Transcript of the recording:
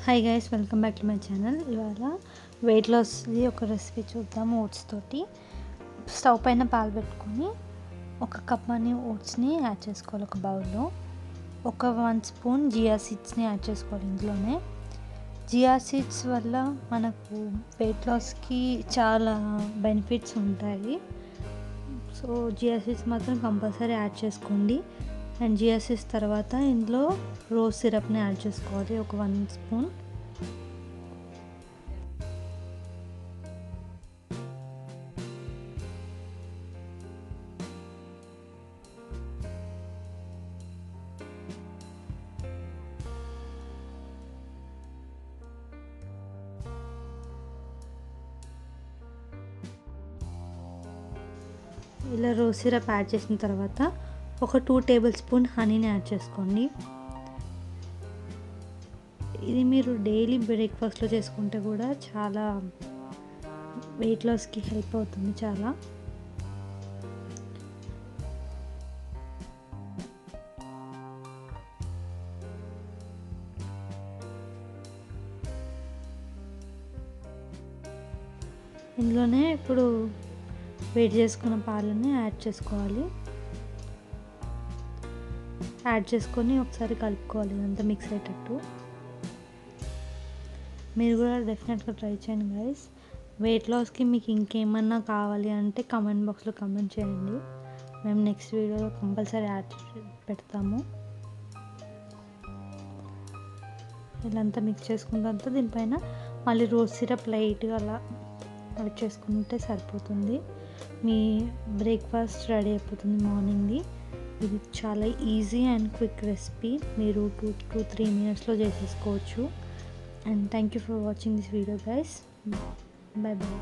Hi guys, welcome back to my channel. ఇవాళ wait లాస్ది ఒక recipe చూద్దాం. ఓట్స్ తోటి స్టవ్ పైన పాలు పెట్టుకొని ఒక కప్ అని ఓట్స్ని యాడ్ చేసుకోవాలి. ఒక బౌల్లో ఒక 1 స్పూన్ జియా సీడ్స్ని యాడ్ చేసుకోవాలి. ఇందులోనే జియా సీడ్స్ వల్ల మనకు వెయిట్ లాస్కి చాలా బెనిఫిట్స్ ఉంటాయి. సో జియా సీడ్స్ మాత్రం కంపల్సరీ యాడ్ చేసుకోండి. అండ్ జియా సీడ్స్ తర్వాత ఇందులో రోజ్ సిరప్ని యాడ్ చేసుకోవాలి, ఒక 1 స్పూన్. ఇలా రోజ్ సిరప్ యాడ్ చేసిన తర్వాత ఒక 2 టేబుల్ స్పూన్ హనీని యాడ్ చేసుకోండి. ఇది మీరు డైలీ బ్రేక్ఫాస్ట్లో చేసుకుంటే కూడా చాలా వెయిట్ లాస్కి హెల్ప్ అవుతుంది. చాలా ఇందులోనే ఇప్పుడు వేడి చేసుకున్న పాలని యాడ్ చేసుకోవాలి. యాడ్ చేసుకొని ఒకసారి కలుపుకోవాలి, ఇదంతా మిక్స్ అయ్యేటట్టు. మీరు కూడా డెఫినెట్గా ట్రై చేయండి గైస్. వెయిట్ లాస్కి మీకు ఇంకేమన్నా కావాలి అంటే కామెంట్ బాక్స్లో కామెంట్ చేయండి. మేము నెక్స్ట్ వీడియోలో కంపల్సరీ యాడ్ పెడతాము. ఇలాంతా మిక్స్ చేసుకున్న తర్వాత దీనిపైన మళ్ళీ రోజ్ సిరప్ లైట్గా అలా యాడ్ చేసుకుంటే సరిపోతుంది. మీ బ్రేక్ఫాస్ట్ రెడీ అయిపోతుంది మార్నింగ్ది. ఇది చాలా ఈజీ అండ్ క్విక్ రెసిపీ. మీరు 2-3 మినిట్స్లో చేసేసుకోవచ్చు. And thank you for watching this video guys. Bye bye.